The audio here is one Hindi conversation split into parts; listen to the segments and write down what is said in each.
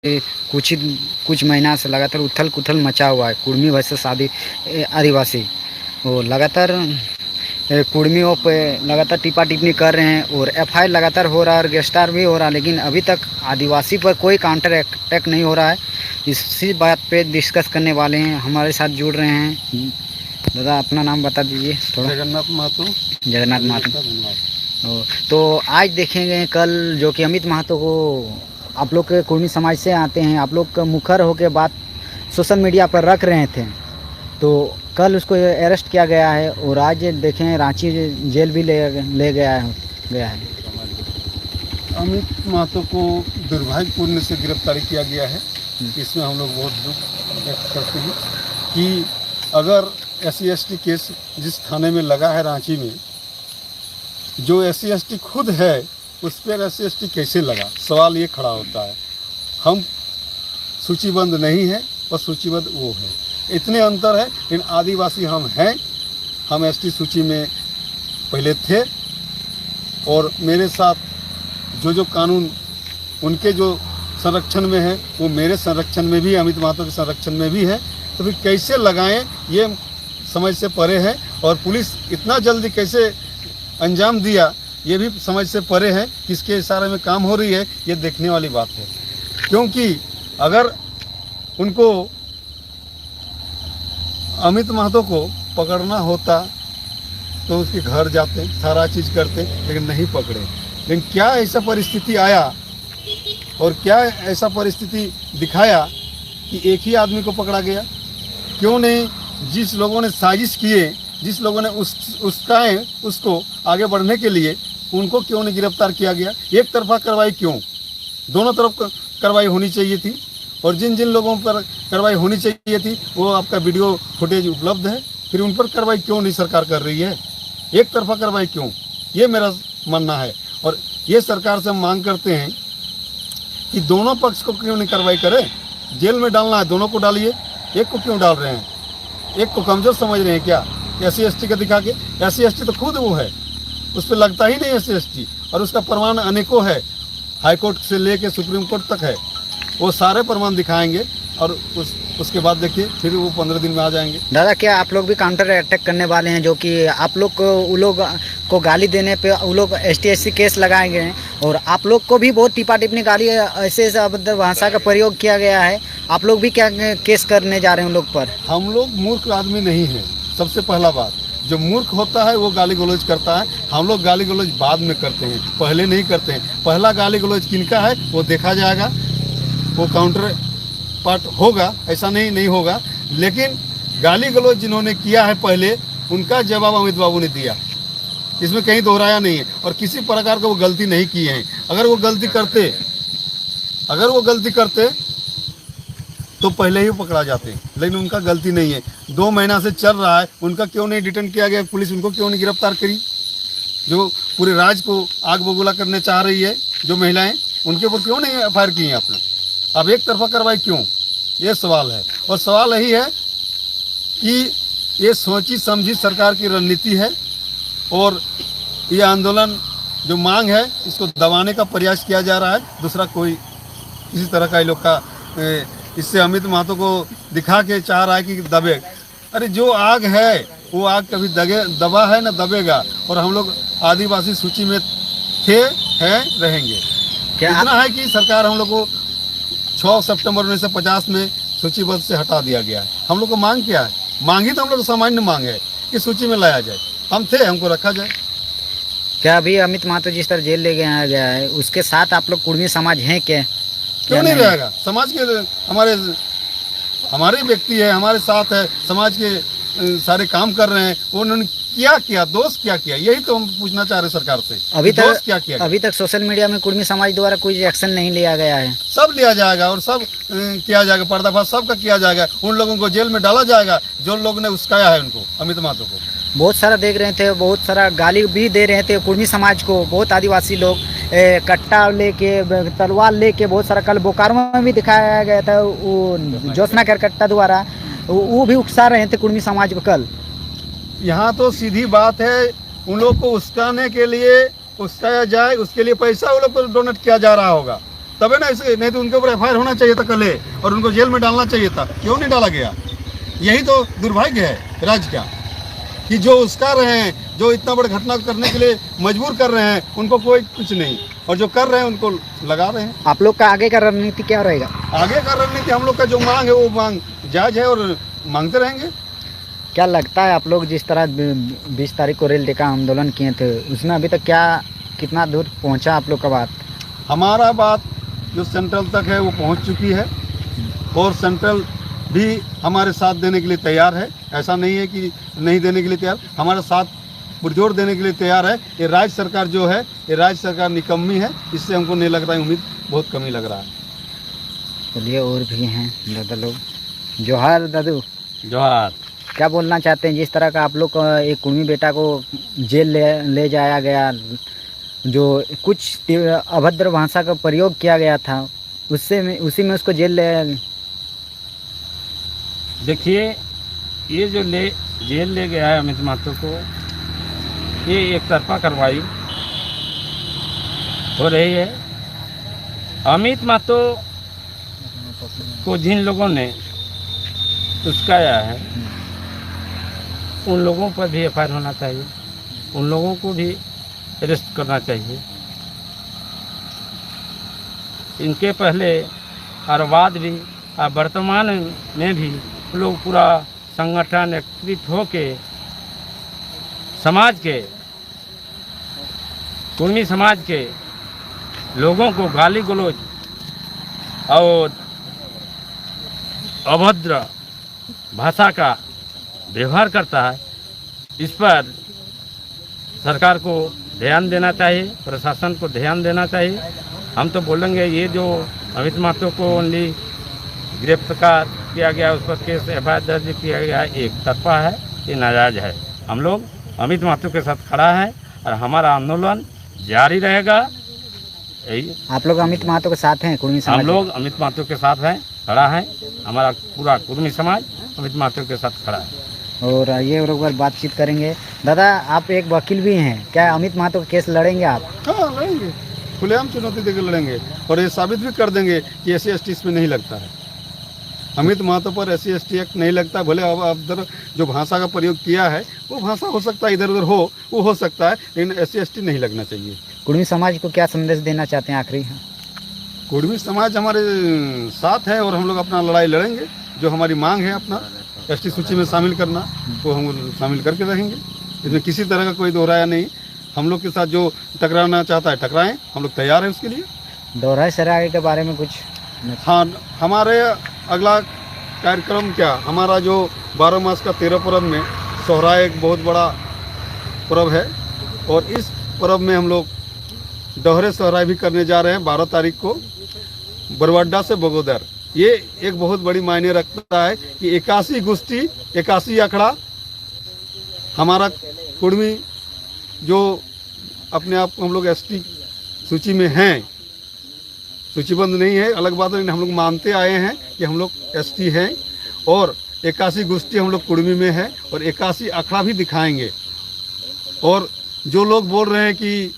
कुछ ही कुछ महीना से लगातार उथल पुथल मचा हुआ है। कुर्मी वर्सेस आदिवासी वो लगातार कुर्मियों पे लगातार टिप्पा टिप्पणी कर रहे हैं और एफआईआर लगातार हो रहा है और गिरफ्तार भी हो रहा है, लेकिन अभी तक आदिवासी पर कोई काउंटर अटैक नहीं हो रहा है। इसी बात पे डिस्कस करने वाले हैं, हमारे साथ जुड़ रहे हैं। दादा अपना नाम बता दीजिए थोड़ा। जगन्नाथ महतो। जगन्नाथ महतो। तो आज देखेंगे कल जो कि अमित महतो को आप लोग के कुर्मी समाज से आते हैं, आप लोग का मुखर होकर बात सोशल मीडिया पर रख रहे थे, तो कल उसको अरेस्ट किया गया है और आज देखें रांची जेल भी ले गया है। अमित महतो को दुर्भाग्यपूर्ण से गिरफ्तारी किया गया है। इसमें हम लोग बहुत दुख व्यक्त करते हैं कि अगर SC/ST केस जिस थाने में लगा है रांची में, जो SC/ST खुद है उस पर SC/ST कैसे लगा, सवाल ये खड़ा होता है। हम सूचीबद्ध नहीं है और सूचीबद्ध वो है, इतने अंतर है। इन आदिवासी हम हैं, हम ST सूची में पहले थे और मेरे साथ जो कानून उनके जो संरक्षण में है वो मेरे संरक्षण में भी, अमित महतो के संरक्षण में भी है। तो फिर कैसे लगाएं ये समझ से परे है, और पुलिस इतना जल्दी कैसे अंजाम दिया ये भी समझ से परे है। किसके इशारे में काम हो रही है ये देखने वाली बात है, क्योंकि अगर उनको अमित महतो को पकड़ना होता तो उसके घर जाते, सारा चीज़ करते, लेकिन नहीं पकड़े। लेकिन क्या ऐसा परिस्थिति आया और क्या ऐसा परिस्थिति दिखाया कि एक ही आदमी को पकड़ा गया? क्यों नहीं जिस लोगों ने साजिश किए, जिस लोगों ने उसको आगे बढ़ने के लिए, उनको क्यों नहीं गिरफ्तार किया गया? एक तरफा कार्रवाई क्यों? दोनों तरफ कार्रवाई होनी चाहिए थी, और जिन जिन लोगों पर कार्रवाई होनी चाहिए थी वो आपका वीडियो फुटेज उपलब्ध है, फिर उन पर कार्रवाई क्यों नहीं सरकार कर रही है? एक तरफा कार्रवाई क्यों? ये मेरा मानना है। और ये सरकार से हम मांग करते हैं कि दोनों पक्ष को क्यों नहीं कार्रवाई करे? जेल में डालना है दोनों को डालिए, एक को क्यों डाल रहे हैं? एक को कमज़ोर समझ रहे हैं क्या SC/ST का दिखा के? SC/ST तो खुद वो है, उस पर लगता ही नहीं SC/ST, और उसका प्रमाण अनेकों है, हाईकोर्ट से लेके सुप्रीम कोर्ट तक है। वो सारे प्रमाण दिखाएंगे और उसके बाद देखिए फिर वो 15 दिन में आ जाएंगे। दादा क्या आप लोग भी काउंटर अटैक करने वाले हैं, जो कि आप लोग को उन लोग को गाली देने पे उन लोग ST/ST केस लगाए गए हैं, और आप लोग को भी बहुत टिप्पा टिप्पणी गाली ऐसे अभद्र भाषा का प्रयोग किया गया है, आप लोग भी क्या केस करने जा रहे हैं उन लोग पर? हम लोग मूर्ख आदमी नहीं हैं। सबसे पहला बात, जो मूर्ख होता है वो गाली गलौज करता है। हम लोग गाली गलौज बाद में करते हैं, पहले नहीं करते हैं। पहला गाली गलौज किनका है वो देखा जाएगा, वो काउंटर पार्ट होगा, ऐसा नहीं होगा। लेकिन गाली गलौज जिन्होंने किया है पहले, उनका जवाब अमित बाबू ने दिया, इसमें कहीं दोहराया नहीं है, और किसी प्रकार का वो गलती नहीं किए हैं। अगर वो गलती करते तो पहले ही पकड़ा जाते, लेकिन उनका गलती नहीं है। 2 महीना से चल रहा है, उनका क्यों नहीं डिटेन किया गया? पुलिस उनको क्यों नहीं गिरफ्तार करी? जो पूरे राज्य को आग बबूला करने चाह रही है जो महिलाएं, उनके ऊपर क्यों नहीं FIR की है आपने? अब एक तरफा कार्रवाई क्यों? ये सवाल है। और सवाल यही है कि ये सोची समझी सरकार की रणनीति है, और ये आंदोलन जो मांग है इसको दबाने का प्रयास किया जा रहा है। दूसरा कोई किसी तरह का लोग का इससे अमित महतो को दिखा के चाह रहा है कि दबे। अरे जो आग है वो आग कभी दबा है ना दबेगा, और हम लोग आदिवासी सूची में थे, हैं, रहेंगे। इतना है कि सरकार हम लोग को 6 सितंबर 1950 में सूचीबद्ध से हटा दिया गया है। हम लोग को मांग क्या है? मांगी तो हम लोग सामान्य मांग है कि सूची में लाया जाए, हम थे, हमको रखा जाए। क्या अभी अमित महतो जिस तरह जेल ले गया है उसके साथ आप लोग कुर्मी समाज हैं क्या? क्यों नहीं रहेगा? समाज के हमारे व्यक्ति है, हमारे साथ है, समाज के सारे काम कर रहे हैं। उन्होंने क्या दोष क्या किया, यही तो हम पूछना चाह रहे सरकार से। अभी तक सोशल मीडिया में कुर्मी समाज द्वारा कोई एक्शन नहीं लिया गया है। सब लिया जाएगा और सब किया जाएगा, पर्दाफाश सबका किया जाएगा। उन लोगों को जेल में डाला जाएगा जो लोग ने उस्काया है उनको, अमित महतो को। बहुत सारा देख रहे थे, बहुत सारा गाली भी दे रहे थे कुर्मी समाज को। बहुत आदिवासी लोग कट्टा लेके, तलवार लेके, बहुत सारा कल बोकारो में भी दिखाया गया था, वो ज्योत्सना करकट्टा द्वारा वो भी उकसा रहे थे कुर्मी समाज को कल। यहाँ तो सीधी बात है, उन लोग को उस्काने के लिए उस्काया जाए, उसके लिए पैसा वो लोग को डोनेट किया जा रहा होगा। तबे ना इसे, नहीं तो उनके ऊपर FIR होना चाहिए था कल और उनको जेल में डालना चाहिए था। क्यों नहीं डाला गया? यही तो दुर्भाग्य है राज्य का कि जो उसका रहे हैं, जो इतना बड़ा घटना करने के लिए मजबूर कर रहे हैं, उनको कोई कुछ नहीं, और जो कर रहे हैं उनको लगा रहे हैं। आप लोग का आगे का रणनीति क्या रहेगा? आगे का रणनीति हम लोग का जो मांग है वो मांग जायज है और मांगते रहेंगे। क्या लगता है आप लोग जिस तरह 20 तारीख को रेल टेका आंदोलन किए थे, उसमें अभी तक क्या कितना दूर पहुंचा आप लोग का बात? हमारा बात जो सेंट्रल तक है वो पहुंच चुकी है और सेंट्रल भी हमारे साथ देने के लिए तैयार है। ऐसा नहीं है कि नहीं देने के लिए तैयार, हमारे साथ पुरजोर देने के लिए तैयार है। ये राज्य सरकार जो है, ये राज्य सरकार निकम्मी है, इससे हमको नहीं लग रहा है, उम्मीद बहुत कमी लग रहा है। चलिए और भी हैं दादा लोग। जोहार दादू। जोहार। क्या बोलना चाहते हैं जिस तरह का आप लोग का एक कुर्मी बेटा को जेल ले जाया गया, जो कुछ अभद्र भाषा का प्रयोग किया गया था, उसी में उसको जेल ले? देखिए, ये जो जेल ले गया है अमित महतो को, ये एक तरफा कार्रवाई हो रही है। अमित महतो को जिन लोगों ने उस्काया है, उन लोगों पर भी FIR होना चाहिए, उन लोगों को भी अरेस्ट करना चाहिए। इनके पहले और बाद भी और वर्तमान में भी लोग पूरा संगठन एकत्रित होके समाज के, कुर्मी समाज के लोगों को गाली गलौज और अभद्र भाषा का व्यवहार करता है। इस पर सरकार को ध्यान देना चाहिए, प्रशासन को ध्यान देना चाहिए। हम तो बोलेंगे ये जो अमित महतो को ओनली गिरफ्तार किया गया, उस पर केस FIR दर्ज किया गया है, एक तरफा है, ये नाजायज है। हम लोग अमित महतो के साथ खड़ा है और हमारा आंदोलन जारी रहेगा। यही आप लोग अमित महतो के साथ हैं? कुर्मी समाज हम लोग अमित महतो के साथ हैं, खड़ा है, हमारा पूरा कुर्मी समाज अमित महतो के साथ खड़ा है। और ये और एक बार बातचीत करेंगे। दादा, आप एक वकील भी हैं, क्या अमित महतो का केस लड़ेंगे आप? हाँ, लड़ेंगे, खुलेआम चुनौती देकर लड़ेंगे और ये साबित भी कर देंगे कि SC/ST इसमें नहीं लगता है। अमित महतो पर SC/ST एक्ट नहीं लगता। भले अब इधर जो भाषा का प्रयोग किया है वो भाषा हो सकता है, इधर उधर वो हो सकता है, लेकिन SC/ST नहीं लगना चाहिए। कुर्मी समाज को क्या संदेश देना चाहते हैं आखिरी? कुर्मी समाज हमारे साथ है और हम लोग अपना लड़ाई लड़ेंगे। जो हमारी मांग है अपना ST सूची में शामिल करना, वो हम शामिल करके रहेंगे। इसमें किसी तरह का कोई दोहराया नहीं। हम लोग के साथ जो टकराना चाहता है टकराएं, हम लोग तैयार हैं उसके लिए। दोहराए सराय के बारे में कुछ? हाँ, हमारे अगला कार्यक्रम क्या, हमारा जो 12 मास का 13 पर्व में सोहराय एक बहुत बड़ा पर्व है और इस पर्व में हम लोग दोहरे सोहराय भी करने जा रहे हैं 12 तारीख को बरवाडा से बगोदर। ये एक बहुत बड़ी मायने रखता है कि 81 गुस्ती 81 अखड़ा हमारा कुर्मी जो अपने आप को हम लोग ST सूची में हैं, सूचीबद्ध नहीं है अलग बात है, हम लोग मानते आए हैं कि हम लोग ST हैं और 81 गुस्ती हम लोग कुर्मी में है और 81 अखड़ा भी दिखाएंगे। और जो लोग बोल रहे हैं कि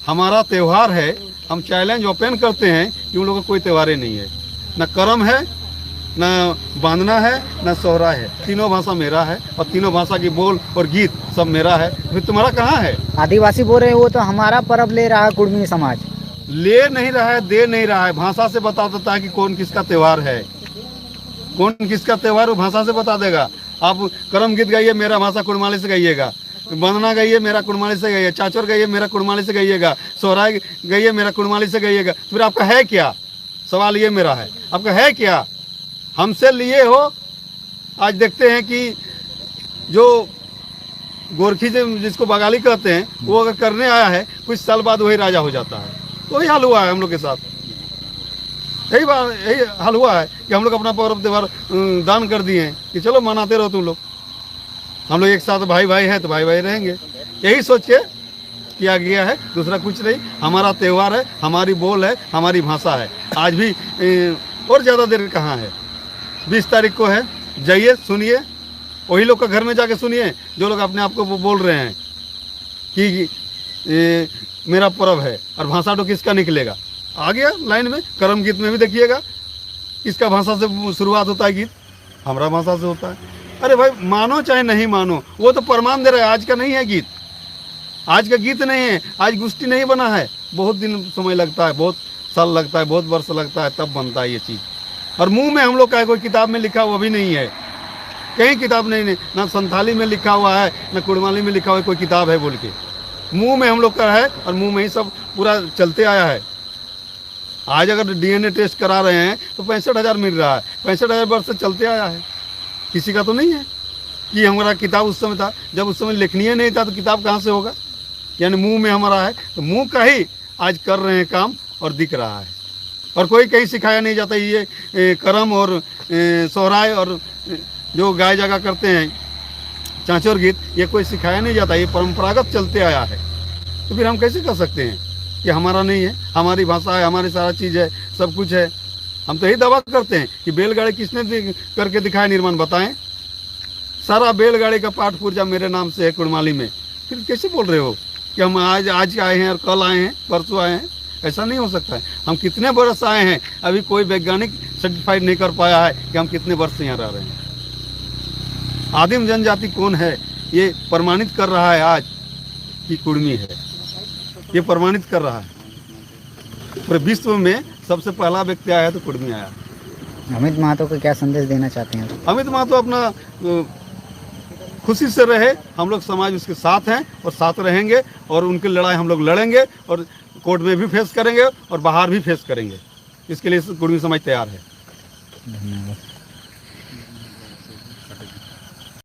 हमारा त्यौहार है, हम चैलेंज ओपन करते हैं कि उन लोगों का कोई त्यौहार ही नहीं है, न करम है, न बांधना है, न सोहरा है। तीनों भाषा मेरा है और तीनों भाषा की बोल और गीत सब मेरा है। फिर तुम्हारा कहाँ है? आदिवासी बोल रहे हैं वो तो हमारा पर्व ले रहा है कुर्मी समाज। ले नहीं रहा है, दे नहीं रहा है, भाषा से बता देता है कि कौन किसका त्यौहार है, कौन किसका त्यौहार वो भाषा से बता देगा। आप करम गीत गाइए, मेरा भाषा कुड़माली से गाइएगा, वंदना गाइए मेरा कुड़माली से गाइए, चाचोर गाइए मेरा कुड़माली से गाइएगा, सोहराय गाइए मेरा कुड़माली से गाइएगा। फिर आपका है क्या? सवाल ये मेरा है, आपका है क्या? हमसे लिए हो। आज देखते हैं कि जो गोरखी जिसको बगाली कहते हैं, वो अगर करने आया है कुछ साल बाद वही राजा हो जाता है। तो वही हाल हुआ है हम लोग के साथ, यही हाल हुआ है कि हम लोग अपना पर्व त्यौहार दान कर दिए हैं कि चलो मनाते रहो तुम लोग, हम लोग एक साथ भाई भाई हैं तो भाई भाई रहेंगे। यही सोच के किया गया है, दूसरा कुछ नहीं। हमारा त्यौहार है, हमारी बोल है, हमारी भाषा है। आज भी और ज़्यादा देर कहाँ है, 20 तारीख को है, जाइए सुनिए, वही लोग का घर में जाके सुनिए जो लोग अपने आप को बोल रहे हैं कि मेरा पर्व है और भाषा तो किसका निकलेगा। आ गया लाइन में। कर्म गीत में भी देखिएगा किसका भाषा से शुरुआत होता है गीत, हमारा भाषा से होता है। अरे भाई मानो चाहे नहीं मानो, वो तो प्रमाण दे रहा है। आज का नहीं है गीत, आज का गीत नहीं है, आज गोष्ठी नहीं बना है। बहुत दिन समय लगता है, बहुत साल लगता है, बहुत वर्ष लगता है, तब बनता है ये चीज़। और मुंह में हम लोग का कोई किताब में लिखा हुआ भी नहीं है, कहीं किताब नहीं, ना संथाली में लिखा हुआ है, ना कुड़माली में लिखा हुआ है कोई किताब है बोल के। मुंह में हम लोग का है और मुंह में ही सब पूरा चलते आया है। आज अगर DNA टेस्ट करा रहे हैं तो 65,000 मिल रहा है, 65,000 वर्ष से चलते आया है। किसी का तो नहीं है कि हमारा किताब उस समय था, जब उस समय लिखनीय नहीं था तो किताब कहाँ से होगा। यानी मुंह में हमारा है, तो मुंह का ही आज कर रहे हैं काम और दिख रहा है। और कोई कहीं सिखाया नहीं जाता। ये करम और सोहराय और जो गाय जगह करते हैं चाँचोर गीत, ये कोई सिखाया नहीं जाता, ये परंपरागत चलते आया है। तो फिर हम कैसे कर सकते हैं कि हमारा नहीं है, हमारी भाषा है, हमारी सारा चीज़ है, सब कुछ है। हम तो यही दावा करते हैं कि बैलगाड़ी किसने करके दिखाया, निर्माण बताएं। सारा बैलगाड़ी का पाठ पुर्जा मेरे नाम से है कुड़माली में। फिर कैसे बोल रहे हो कि हम आज आए हैं और कल आए हैं, परसों आए हैं? ऐसा नहीं हो सकता है। हम कितने वर्ष आए हैं, अभी कोई वैज्ञानिक सर्टिफाइड नहीं कर पाया है कि हम कितने वर्ष से यहाँ रह रहे हैं। आदिम जनजाति कौन है ये प्रमाणित कर रहा है आज कि कुड़मी है, ये प्रमाणित कर रहा है। पूरे विश्व में सबसे पहला व्यक्ति आया तो कुड़मी आया। अमित महतो को क्या संदेश देना चाहते हैं? अमित महतो अपना खुशी से रहे, हम लोग समाज उसके साथ हैं और साथ रहेंगे, और उनकी लड़ाई हम लोग लड़ेंगे और कोर्ट में भी फेस करेंगे और बाहर भी फेस करेंगे। इसके लिए कुड़मी समाज तैयार है। धन्यवाद।